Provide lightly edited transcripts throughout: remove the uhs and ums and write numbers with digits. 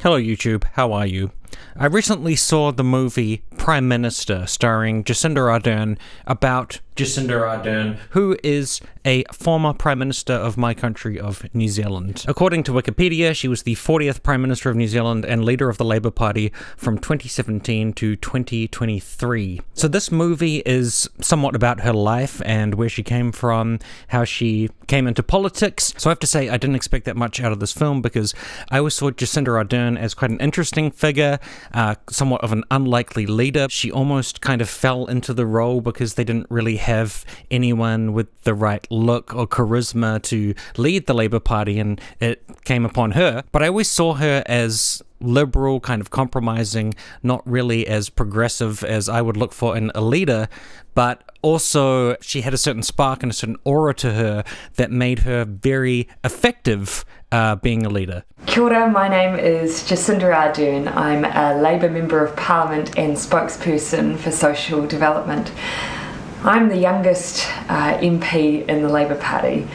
Hello YouTube, how are you? I recently saw the movie Prime Minister starring Jacinda Ardern about Jacinda Ardern, who is a former Prime Minister of my country of New Zealand. According to Wikipedia, she was the 40th Prime Minister of New Zealand and leader of the Labour Party from 2017 to 2023. So this movie is somewhat about her life and where she came from, how she came into politics. So I have to say I didn't expect that much out of this film because I always saw Jacinda Ardern as quite an interesting figure, somewhat of an unlikely leader. She almost kind of fell into the role because they didn't really have anyone with the right look or charisma to lead the Labour Party, and it came upon her. But I always saw her as liberal, kind of compromising, not really as progressive as I would look for in a leader, but also she had a certain spark and a certain aura to her that made her very effective being a leader. Kia ora, my name is Jacinda Ardern. I'm a Labour Member of Parliament and spokesperson for social development. I'm the youngest MP in the Labour Party.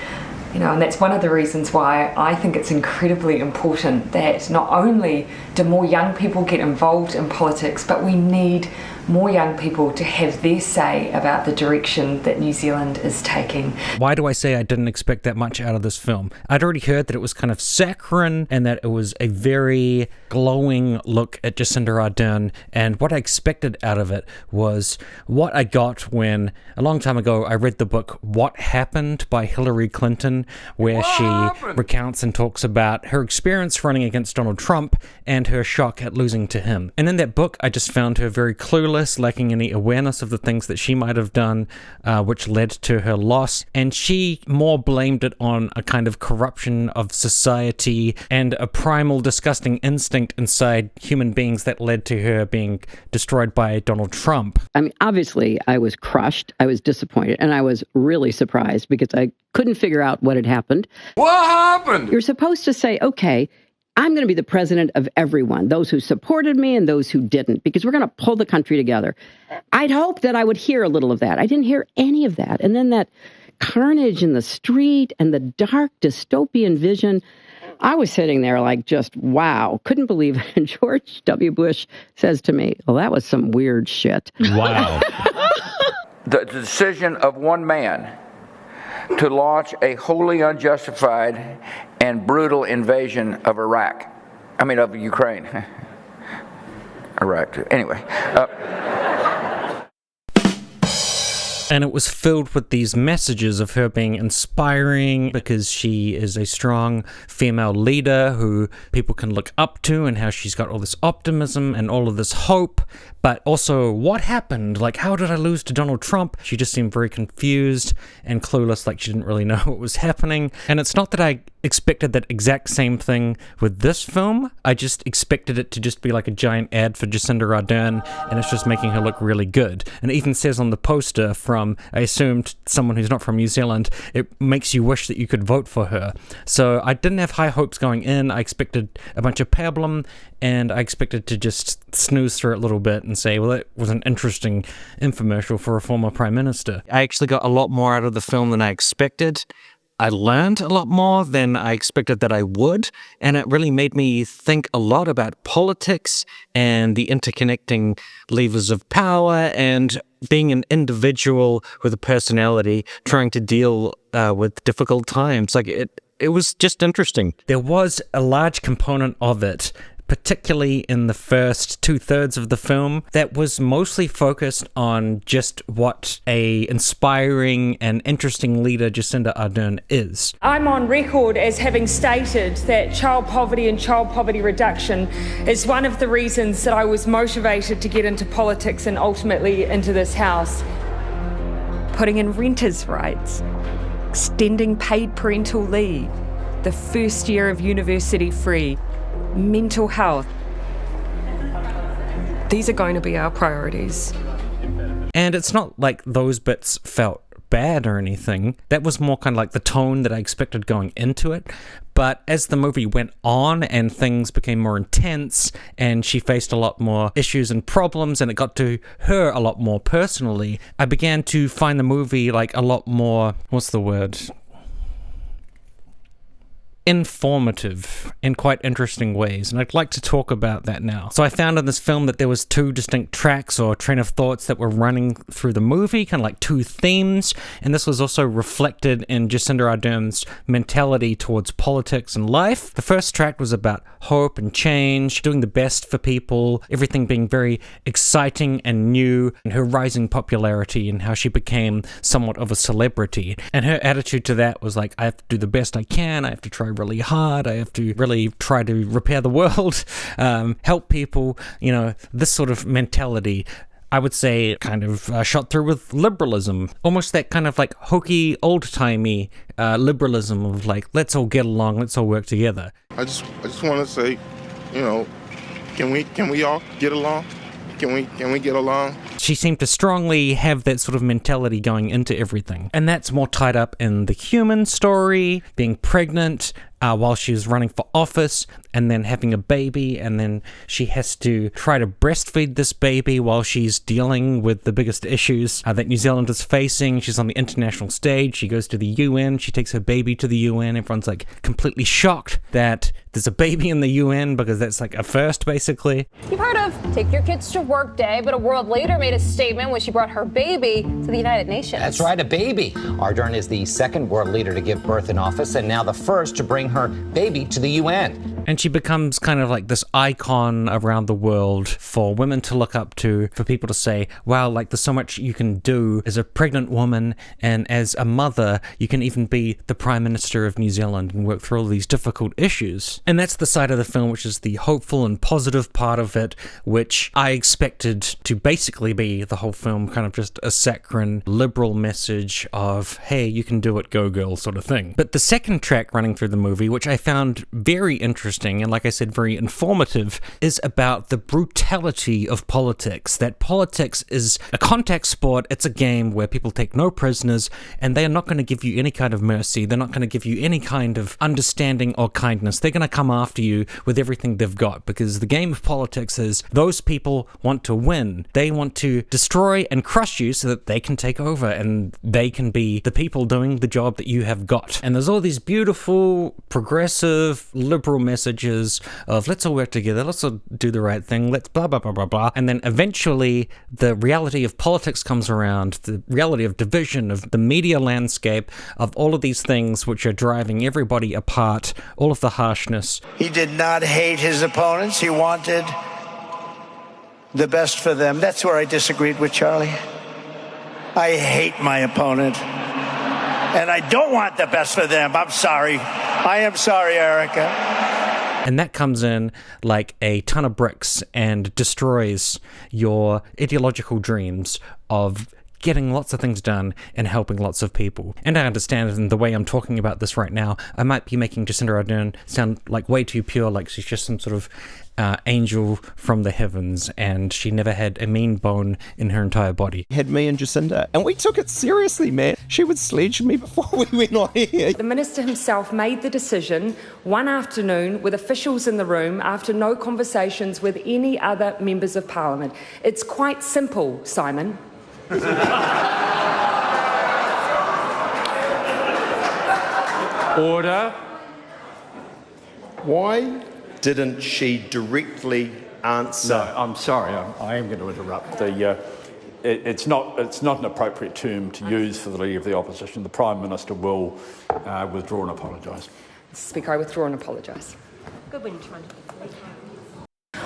And that's one of the reasons why I think it's incredibly important that not only do more young people get involved in politics, but we need more young people to have their say about the direction that New Zealand is taking. Why do I say I didn't expect that much out of this film? I'd already heard that it was kind of saccharine and that it was a very glowing look at Jacinda Ardern, and what I expected out of it was what I got when, a long time ago, I read the book What Happened by Hillary Clinton, where she recounts and talks about her experience running against Donald Trump and her shock at losing to him. And in that book, I just found her very clueless, lacking any awareness of the things that she might have done, which led to her loss. And she more blamed it on a kind of corruption of society and a primal, disgusting instinct inside human beings that led to her being destroyed by Donald Trump. I mean, obviously, I was crushed, I was disappointed, and I was really surprised because I couldn't figure out what had happened. What happened? You're supposed to say, okay, I'm going to be the president of everyone, those who supported me and those who didn't, because we're going to pull the country together. I'd hoped that I would hear a little of that. I didn't hear any of that. And then that carnage in the street and the dark dystopian vision, I was sitting there like just, wow, couldn't believe it. And George W. Bush says to me, well, that was some weird shit. Wow. The decision of one man to launch a wholly unjustified and brutal invasion of of Ukraine. Iraq, too. Anyway. And it was filled with these messages of her being inspiring because she is a strong female leader who people can look up to, and how she's got all this optimism and all of this hope. But also, what happened? Like, how did I lose to Donald Trump? She just seemed very confused and clueless, like she didn't really know what was happening. And it's not that I expected that exact same thing with this film. I just expected it to just be like a giant ad for Jacinda Ardern, and it's just making her look really good. And it even says on the poster from, I assumed, someone who's not from New Zealand, it makes you wish that you could vote for her. So I didn't have high hopes going in. I expected a bunch of pablum, and I expected to just snooze through it a little bit and say, well, that was an interesting infomercial for a former prime minister. I actually got a lot more out of the film than I expected. I learned a lot more than I expected that I would, and it really made me think a lot about politics and the interconnecting levers of power and being an individual with a personality trying to deal with difficult times. Like, it was just interesting. There was a large component of it, particularly in the first 2/3 of the film, that was mostly focused on just what a inspiring and interesting leader Jacinda Ardern is. I'm on record as having stated that child poverty and child poverty reduction is one of the reasons that I was motivated to get into politics and ultimately into this House. Putting in renters' rights, extending paid parental leave, the first year of university free, mental health. These are going to be our priorities. And it's not like those bits felt bad or anything. That was more kind of like the tone that I expected going into it. But as the movie went on and things became more intense and she faced a lot more issues and problems and it got to her a lot more personally, I began to find the movie like a lot more, what's the word? informative in quite interesting ways, and I'd like to talk about that now. So I found in this film that there was two distinct tracks or train of thoughts that were running through the movie, kind of like two themes, and this was also reflected in Jacinda Ardern's mentality towards politics and life. The first track was about hope and change, doing the best for people, everything being very exciting and new, and her rising popularity and how she became somewhat of a celebrity. And her attitude to that was like, I have to do the best I can, I have to try really hard, I have to really try to repair the world, help people, this sort of mentality. I would say kind of shot through with liberalism, almost that kind of like hokey, old-timey liberalism of like, let's all get along, let's all work together. I just want to say, can we all get along? Can we get along? She seemed to strongly have that sort of mentality going into everything. And that's more tied up in the human story, being pregnant while she was running for office, and then having a baby, and then she has to try to breastfeed this baby while she's dealing with the biggest issues that New Zealand is facing. She's on the international stage, she goes to the UN, she takes her baby to the UN, everyone's like completely shocked that there's a baby in the UN because that's like a first, basically. You've heard of Take Your Kids to Work Day, but a world leader made a statement when she brought her baby to the United Nations. That's right, a baby. Ardern is the second world leader to give birth in office, and now the first to bring her baby to the UN. And she becomes kind of like this icon around the world for women to look up to, for people to say, wow, like there's so much you can do as a pregnant woman, and as a mother, you can even be the Prime Minister of New Zealand and work through all these difficult issues. And that's the side of the film which is the hopeful and positive part of it, which I expected to basically be the whole film, kind of just a saccharine, liberal message of, hey, you can do it, go girl, sort of thing. But the second track running through the movie, which I found very interesting, and like I said, very informative, is about the brutality of politics. That politics is a contact sport, it's a game where people take no prisoners, and they are not going to give you any kind of mercy, they're not going to give you any kind of understanding or kindness. They're going to come after you with everything they've got, because the game of politics is those people want to win. They want to destroy and crush you so that they can take over, and they can be the people doing the job that you have got. And there's all these beautiful, progressive, liberal messages of let's all work together, let's all do the right thing, let's blah, blah, blah, blah, blah. And then eventually the reality of politics comes around, the reality of division, of the media landscape, of all of these things which are driving everybody apart, all of the harshness. He did not hate his opponents. He wanted the best for them. That's where I disagreed with Charlie. I hate my opponent, and I don't want the best for them. I'm sorry. I am sorry, Erica. And that comes in like a ton of bricks and destroys your ideological dreams of getting lots of things done and helping lots of people. And I understand in the way I'm talking about this right now, I might be making Jacinda Ardern sound like way too pure, like she's just some sort of angel from the heavens, and she never had a mean bone in her entire body. Had me and Jacinda, and we took it seriously, man. She would sledge me before we went on here. The minister himself made the decision one afternoon with officials in the room after no conversations with any other members of parliament. It's quite simple, Simon. Order. Why didn't she directly answer? No, I'm sorry. I am going to interrupt. It's not an appropriate term to use for the Leader of the Opposition. The Prime Minister will withdraw and apologise. Speaker, I withdraw and apologise. Good one,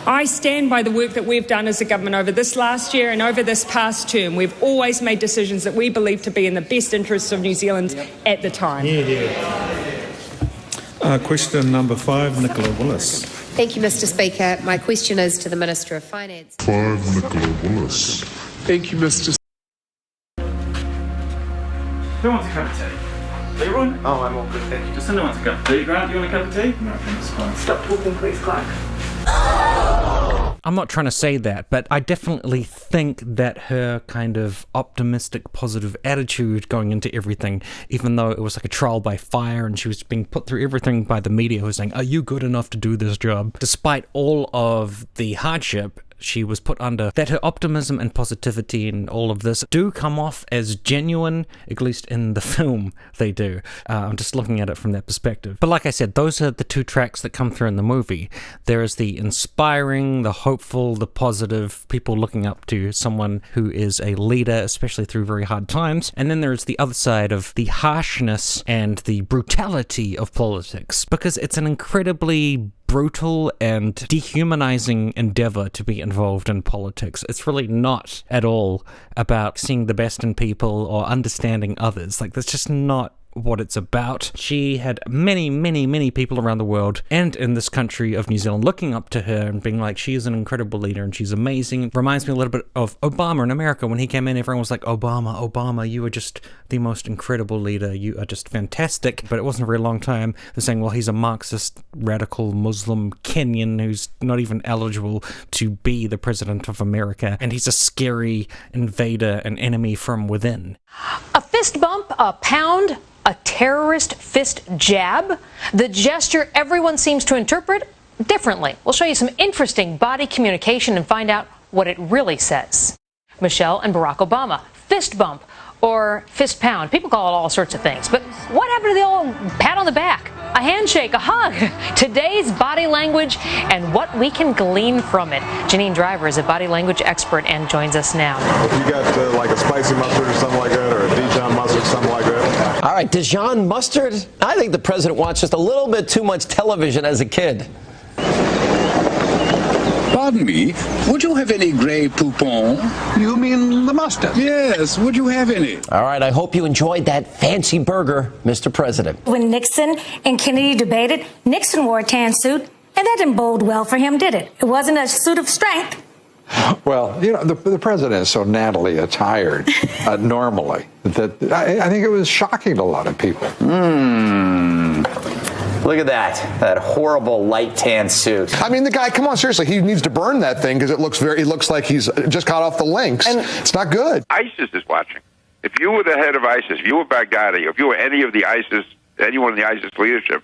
I stand by the work that we've done as a government over this last year and over this past term. We've always made decisions that we believe to be in the best interests of New Zealand at the time. Question number 5, Nicola Willis. Thank you, Mr. Speaker. My question is to the Minister of Finance. 5, Nicola Willis. Thank you, Mr. Who wants a cup of tea? Leroy? Oh, I'm all good, thank you. Jacinda wants a cup of tea. Grant, do you want a cup of tea? No, that's fine. Stop talking, please, Clark. I'm not trying to say that, but I definitely think that her kind of optimistic, positive attitude going into everything, even though it was like a trial by fire and she was being put through everything by the media who was saying, are you good enough to do this job? Despite all of the hardship, she was put under, that her optimism and positivity and all of this do come off as genuine, at least in the film they do. I'm just looking at it from that perspective. But like I said, those are the two tracks that come through in the movie. There is the inspiring, the hopeful, the positive, people looking up to someone who is a leader, especially through very hard times. And then there's the other side of the harshness and the brutality of politics, because it's an incredibly brutal and dehumanizing endeavor to be involved in politics. It's really not at all about seeing the best in people or understanding others. Like, that's just not what it's about. She had many people around the world and in this country of New Zealand looking up to her and being like, she is an incredible leader and she's amazing. Reminds me a little bit of Obama in America. When he came in, everyone was like, Obama, you are just the most incredible leader. You are just fantastic. But it wasn't a very long time. They're saying, well, he's a Marxist, radical Muslim Kenyan who's not even eligible to be the president of America. And he's a scary invader, an enemy from within. A fist bump, a pound, a terrorist fist jab, the gesture everyone seems to interpret differently. We'll show you some interesting body communication and find out what it really says. Michelle and Barack Obama, fist bump or fist pound. People call it all sorts of things. But what happened to the old pat on the back, a handshake, a hug? Today's body language and what we can glean from it. Janine Driver is a body language expert and joins us now. If you got like a spicy mustard or something like that, or a Dijon mustard, something like that. All right, Dijon mustard? I think the president watched just a little bit too much television as a kid. Pardon me, would you have any Grey Poupon? You mean the mustard? Yes, would you have any? All right, I hope you enjoyed that fancy burger, Mr. President. When Nixon and Kennedy debated, Nixon wore a tan suit, and that didn't bode well for him, did it? It wasn't a suit of strength. Well, you know, the president is so nattily attired normally that I think it was shocking to a lot of people. Look at that horrible light tan suit. I mean, the guy, come on, seriously, he needs to burn that thing because it looks like he's just got off the links. And it's not good. ISIS is watching. If you were the head of ISIS, if you were Baghdadi, if you were anyone in the ISIS leadership,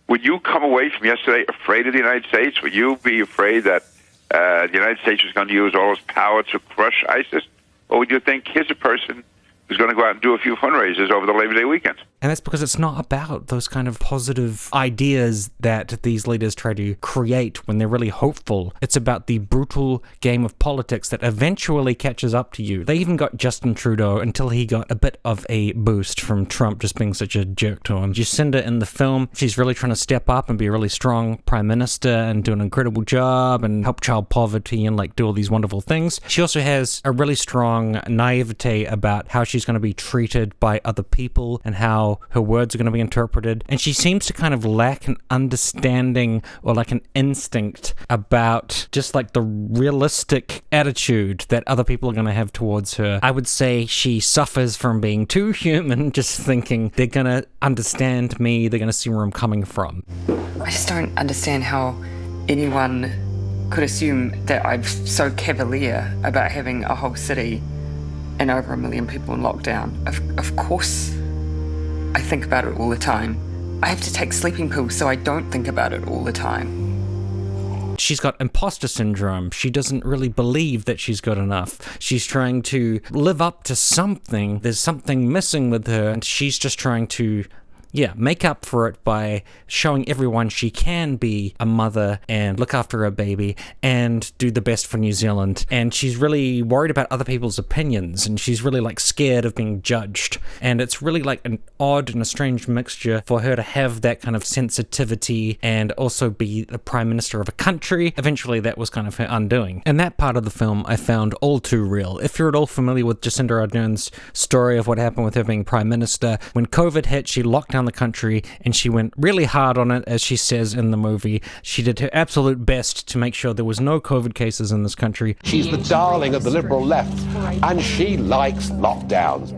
would you come away from yesterday afraid of the United States? Would you be afraid that the United States was going to use all its power to crush ISIS? Or would you think here's a person who's going to go out and do a few fundraisers over the Labor Day weekend? And that's because it's not about those kind of positive ideas that these leaders try to create when they're really hopeful. It's about the brutal game of politics that eventually catches up to you. They even got Justin Trudeau until he got a bit of a boost from Trump just being such a jerk to him. Jacinda in the film, she's really trying to step up and be a really strong prime minister and do an incredible job and help child poverty and like do all these wonderful things. She also has a really strong naivete about how she's going to be treated by other people and how her words are going to be interpreted, and she seems to kind of lack an understanding or like an instinct about just like the realistic attitude that other people are going to have towards her. I would say she suffers from being too human, just thinking they're going to understand me, they're going to see where I'm coming from. I just don't understand how anyone could assume that I'm so cavalier about having a whole city and over 1 million people in lockdown. Of course I think about it all the time. I have to take sleeping pills so I don't think about it all the time. She's got imposter syndrome. She doesn't really believe that she's good enough. She's trying to live up to something. There's something missing with her, and she's just trying to make up for it by showing everyone she can be a mother and look after her baby and do the best for New Zealand. And she's really worried about other people's opinions, and she's really like scared of being judged. And it's really like an odd and a strange mixture for her to have that kind of sensitivity and also be the prime minister of a country. Eventually that was kind of her undoing. And that part of the film I found all too real. If you're at all familiar with Jacinda Ardern's story of what happened with her being prime minister, when COVID hit, she locked down the country and she went really hard on it, as she says in the movie. She did her absolute best to make sure there was no COVID cases in this country. She's the darling of the Liberal left, and she likes lockdowns.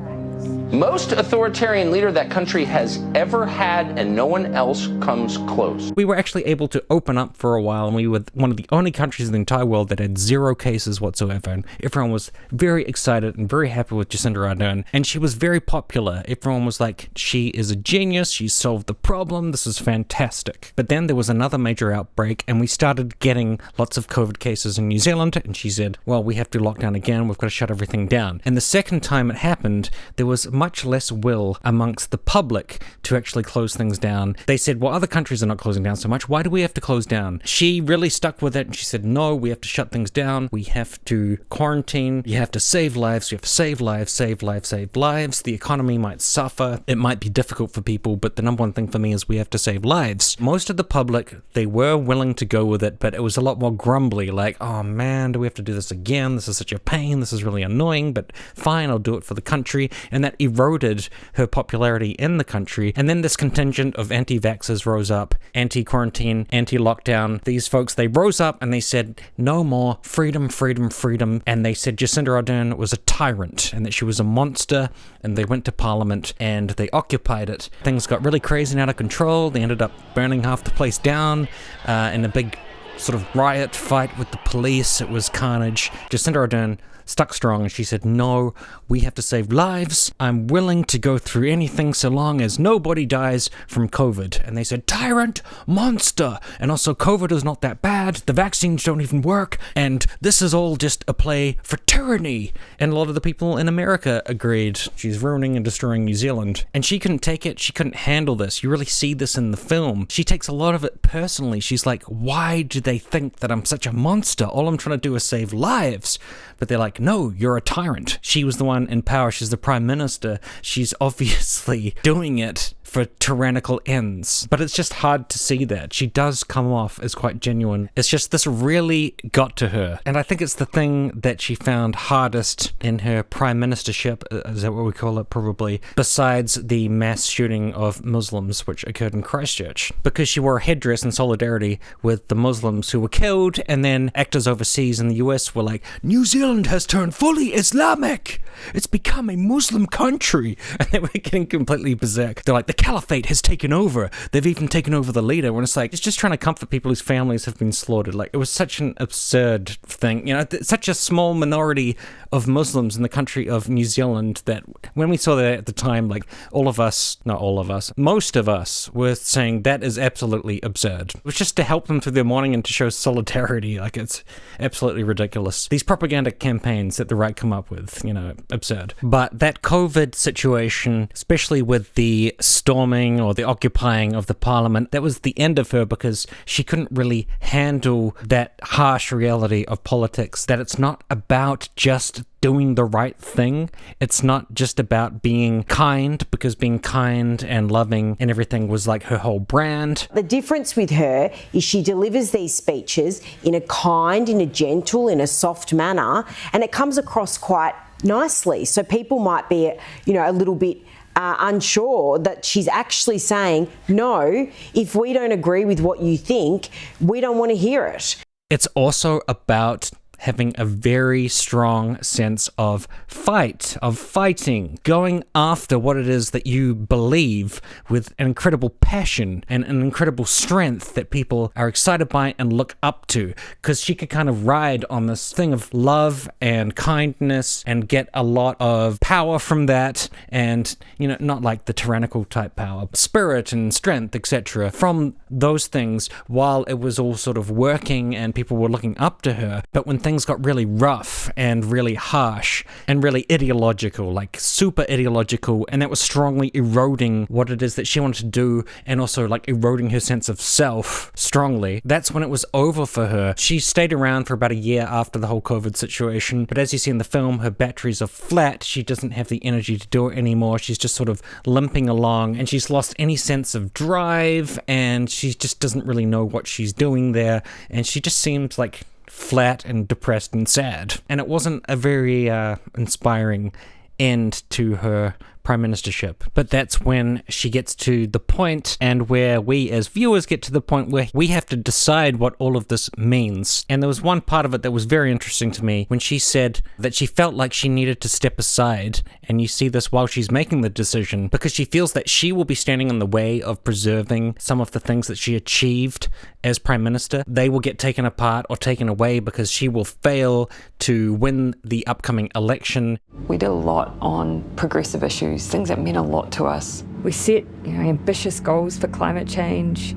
most authoritarian leader that country has ever had, and no one else comes close. We were actually able to open up for a while, and we were one of the only countries in the entire world that had 0 cases whatsoever, and everyone was very excited and very happy with Jacinda Ardern, and she was very popular. Everyone was like, she is a genius, she solved the problem, this is fantastic. But then there was another major outbreak, and we started getting lots of COVID cases in New Zealand, and she said, well, we have to lock down again, we've got to shut everything down. And the second time it happened, there was much less will amongst the public to actually close things down. They said, well, other countries are not closing down so much, why do we have to close down? She really stuck with it, and she said, no, we have to shut things down, we have to quarantine, you have to save lives, you have to save lives, save lives, save lives. The economy might suffer, it might be difficult for people, but the number one thing for me is we have to save lives. Most of the public, they were willing to go with it, but it was a lot more grumbly, like, oh man, do we have to do this again? This is such a pain, this is really annoying, but fine, I'll do it for the country. And that eroded her popularity in the country. And then this contingent of anti-vaxxers rose up, anti-quarantine, anti-lockdown. These folks, they rose up and they said, no more freedom, freedom, freedom. And they said Jacinda Ardern was a tyrant and that she was a monster. And they went to Parliament and they occupied it. Things got really crazy and out of control. They ended up burning half the place down in a big sort of riot fight with the police. It was carnage. Jacinda Ardern stuck strong, and she said, no, we have to save lives. I'm willing to go through anything so long as nobody dies from COVID. And they said, tyrant, monster, and also COVID is not that bad, the vaccines don't even work, and this is all just a play for tyranny. And a lot of the people in America agreed. She's ruining and destroying New Zealand. And she couldn't take it, she couldn't handle this. You really see this in the film. She takes a lot of it personally. She's like, why do they think that I'm such a monster? All I'm trying to do is save lives. But they're like, no, you're a tyrant. She was the one in power. She's the prime minister. She's obviously doing it for tyrannical ends. But it's just hard to see that. She does come off as quite genuine. It's just this really got to her. And I think it's the thing that she found hardest in her prime ministership, is that what we call it probably, besides the mass shooting of Muslims which occurred in Christchurch. Because she wore a headdress in solidarity with the Muslims who were killed, and then actors overseas in the US were like, New Zealand has turned fully Islamic! It's become a Muslim country! And they were getting completely berserk. They're like, the caliphate has taken over. They've even taken over the leader. When it's like, it's just trying to comfort people whose families have been slaughtered. Like, it was such an absurd thing. You know, such a small minority of Muslims in the country of New Zealand that when we saw that at the time, like, all of us, not all of us, most of us were saying that is absolutely absurd. It was just to help them through their morning and to show solidarity. Like, it's absolutely ridiculous. These propaganda campaigns that the right come up with, you know, absurd. But that COVID situation, especially with the storming or the occupying of the parliament, that was the end of her because she couldn't really handle that harsh reality of politics, that it's not about just doing the right thing. It's not just about being kind, because being kind and loving and everything was like her whole brand. The difference with her is she delivers these speeches in a kind, in a gentle, in a soft manner, and it comes across quite nicely. So people might be, you know, a little bit unsure that she's actually saying, no, if we don't agree with what you think, we don't want to hear it. It's also about having a very strong sense of fighting, going after what it is that you believe with an incredible passion and an incredible strength that people are excited by and look up to, because she could kind of ride on this thing of love and kindness and get a lot of power from that, and, you know, not like the tyrannical type power, spirit and strength, etc., from those things while it was all sort of working and people were looking up to her. But when things got really rough and really harsh and really ideological, like super ideological, and that was strongly eroding what it is that she wanted to do, and also like eroding her sense of self strongly, that's when it was over for her. She stayed around for about a year after the whole COVID situation, but as you see in the film, her batteries are flat. She doesn't have the energy to do it anymore. She's just sort of limping along, and she's lost any sense of drive, and she just doesn't really know what she's doing there, and she just seems like flat and depressed and sad. And it wasn't a very inspiring end to her prime ministership. But that's when she gets to the point, and where we as viewers get to the point where we have to decide what all of this means. And there was one part of it that was very interesting to me when she said that she felt like she needed to step aside, and you see this while she's making the decision, because she feels that she will be standing in the way of preserving some of the things that she achieved as prime minister. They will get taken apart or taken away because she will fail to win the upcoming election. We did a lot on progressive issues, things that meant a lot to us. We set ambitious goals for climate change,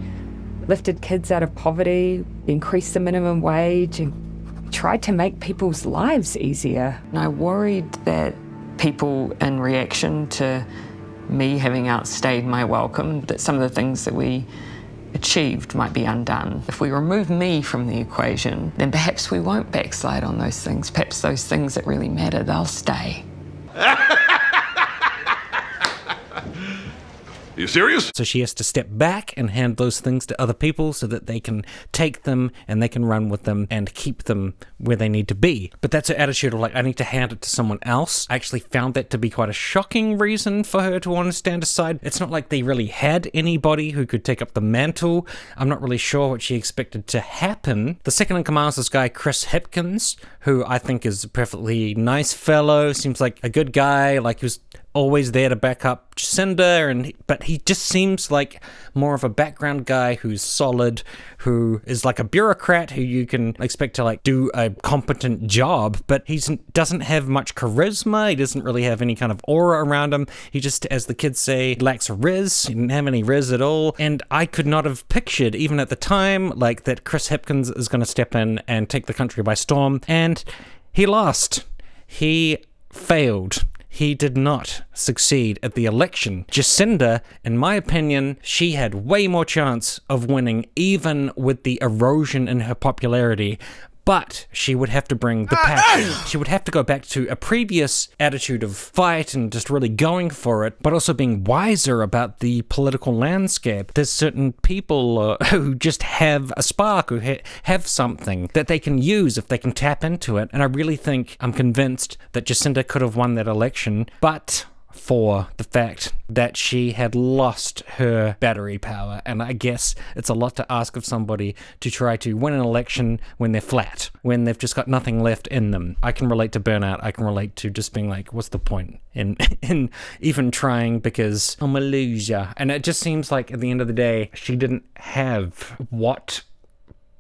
lifted kids out of poverty, increased the minimum wage, and tried to make people's lives easier. And I worried that people, in reaction to me having outstayed my welcome, that some of the things that we achieved might be undone. If we remove me from the equation, then perhaps we won't backslide on those things. Perhaps those things that really matter, they'll stay. Are you serious? So she has to step back and hand those things to other people so that they can take them and they can run with them and keep them where they need to be. But that's her attitude of like, I need to hand it to someone else. I actually found that to be quite a shocking reason for her to want to stand aside. It's not like they really had anybody who could take up the mantle. I'm not really sure what she expected to happen. The second in command is this guy, Chris Hipkins, who I think is a perfectly nice fellow, seems like a good guy, like he was always there to back up Jacinda, but he just seems like more of a background guy who's solid, who is like a bureaucrat who you can expect to like do a competent job, but he doesn't have much charisma. He doesn't really have any kind of aura around him. He just, as the kids say, lacks riz. He didn't have any riz at all. And I could not have pictured, even at the time, like that Chris Hipkins is going to step in and take the country by storm. And he lost. He failed. He did not succeed at the election. Jacinda, in my opinion, she had way more chance of winning, even with the erosion in her popularity. But she would have to bring the passion. She would have to go back to a previous attitude of fight and just really going for it, but also being wiser about the political landscape. There's certain people who just have a spark, who have something that they can use if they can tap into it. And I really think, I'm convinced that Jacinda could have won that election, but for the fact that she had lost her battery power. And I guess it's a lot to ask of somebody to try to win an election when they're flat, when they've just got nothing left in them. I can relate to burnout. I can relate to just being like, what's the point in even trying, because I'm a loser. And it just seems like at the end of the day, she didn't have what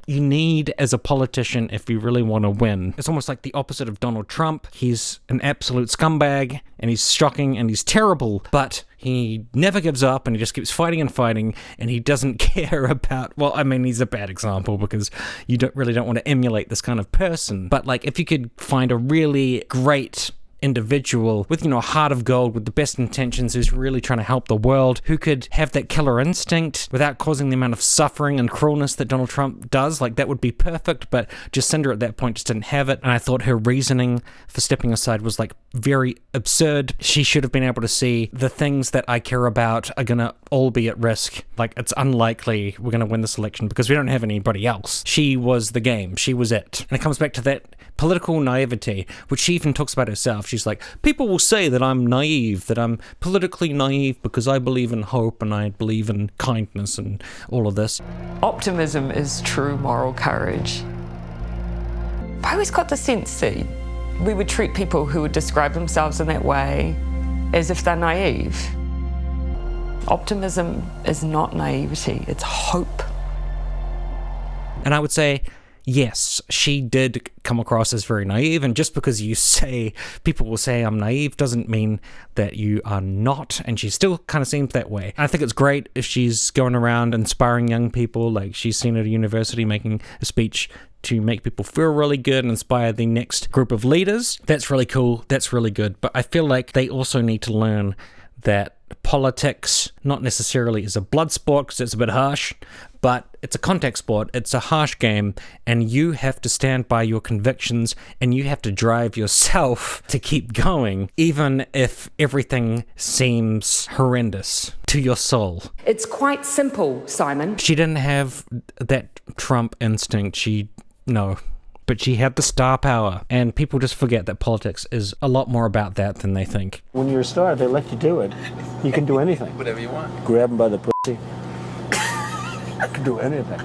you need as a politician if you really want to win. It's almost like the opposite of Donald Trump. He's an absolute scumbag, and he's shocking, and he's terrible, but he never gives up, and he just keeps fighting and fighting, and he doesn't care about, well, I mean, he's a bad example because you don't want to emulate this kind of person. But like, if you could find a really great individual with, a heart of gold, with the best intentions, who's really trying to help the world, who could have that killer instinct without causing the amount of suffering and cruelness that Donald Trump does, like that would be perfect. But Jacinda at that point just didn't have it, and I thought her reasoning for stepping aside was like very absurd. She should have been able to see the things that I care about are gonna all be at risk. Like, it's unlikely we're gonna win this election because we don't have anybody else. She was the game. She was it. And it comes back to that political naivety, which she even talks about herself. She's like, people will say that I'm naive, that I'm politically naive because I believe in hope and I believe in kindness and all of this. Optimism is true moral courage. I always got the sense that we would treat people who would describe themselves in that way as if they're naive. Optimism is not naivety, it's hope. And I would say, yes, she did come across as very naive, and just because people will say I'm naive doesn't mean that you are not, and she still kind of seems that way. I think it's great if she's going around inspiring young people, like she's seen at a university making a speech to make people feel really good and inspire the next group of leaders. That's really cool, that's really good, but I feel like they also need to learn that politics not necessarily is a blood sport, because it's a bit harsh, but it's a contact sport, it's a harsh game, and you have to stand by your convictions, and you have to drive yourself to keep going, even if everything seems horrendous to your soul. It's quite simple, Simon. She didn't have that Trump instinct. No. but she had the star power. And people just forget that politics is a lot more about that than they think. When you're a star, they let you do it. You can do anything. Whatever you want. Grab them by the pussy. I can do anything.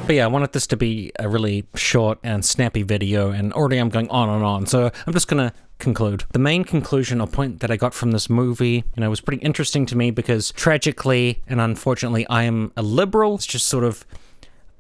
But yeah, I wanted this to be a really short and snappy video, and already I'm going on and on, so I'm just gonna conclude. The main conclusion or point that I got from this movie, was pretty interesting to me because tragically and unfortunately I am a liberal. It's just sort of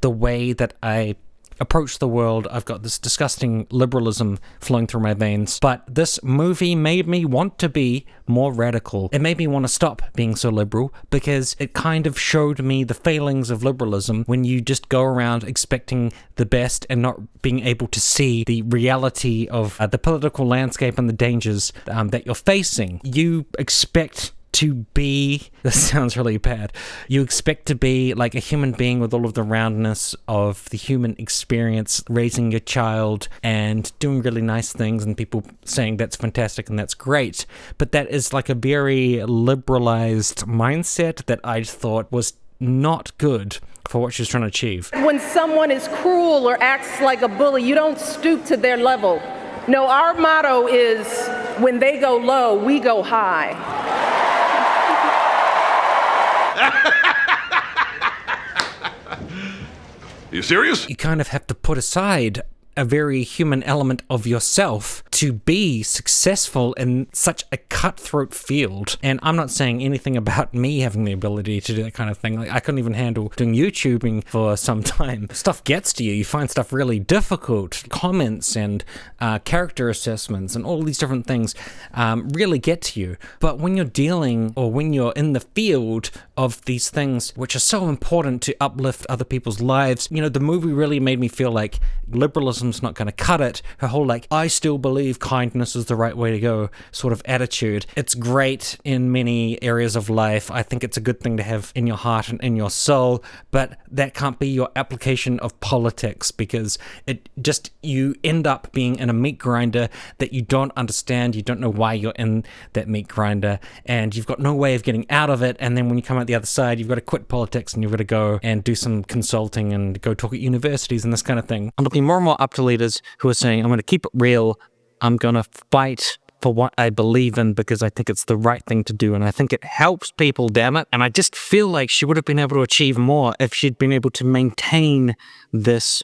the way that I approach the world. I've got this disgusting liberalism flowing through my veins, but this movie made me want to be more radical. It made me want to stop being so liberal because it kind of showed me the failings of liberalism when you just go around expecting the best and not being able to see the reality of the political landscape and the dangers that you're facing. You expect to be, this sounds really bad, you expect to be like a human being with all of the roundness of the human experience, raising your child and doing really nice things and people saying that's fantastic and that's great. But that is like a very liberalized mindset that I thought was not good for what she was trying to achieve. When someone is cruel or acts like a bully, you don't stoop to their level. No, our motto is, when they go low, we go high. You serious? You kind of have to put aside a very human element of yourself to be successful in such a cutthroat field. And I'm not saying anything about me having the ability to do that kind of thing. Like, I couldn't even handle doing YouTubing for some time. Stuff gets to you. You find stuff really difficult. Comments and character assessments and all these different things really get to you. But when you're dealing, or when you're in the field of these things which are so important to uplift other people's lives, the movie really made me feel like liberalism's not going to cut it. Her whole I still believe kindness is the right way to go sort of attitude. It's great in many areas of life. I think it's a good thing to have in your heart and in your soul, but that can't be your application of politics because you end up being in a meat grinder that you don't understand. You don't know why you're in that meat grinder and you've got no way of getting out of it. And then when you come out the other side, you've got to quit politics and you've got to go and do some consulting and go talk at universities and this kind of thing. And there'll be more and more up to leaders who are saying, I'm going to keep it real. I'm going to fight for what I believe in because I think it's the right thing to do. And I think it helps people, damn it. And I just feel like she would have been able to achieve more if she'd been able to maintain this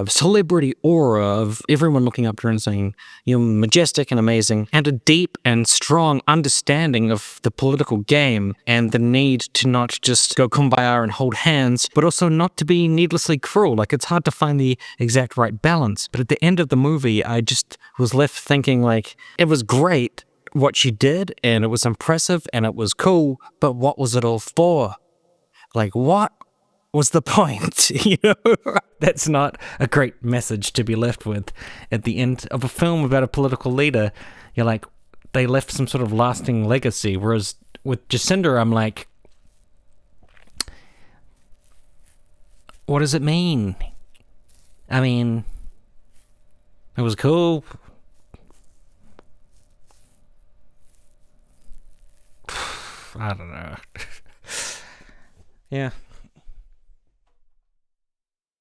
celebrity aura of everyone looking up to her and saying, you're majestic and amazing, and a deep and strong understanding of the political game and the need to not just go kumbaya and hold hands, but also not to be needlessly cruel. Like, it's hard to find the exact right balance. But at the end of the movie, I just was left thinking, it was great what she did, and it was impressive, and it was cool, but what was it all for? What was the point? That's not a great message to be left with at the end of a film about a political leader. You're like, they left some sort of lasting legacy, whereas with Jacinda, I'm like, what does it mean? I mean, it was cool. I don't know. Yeah.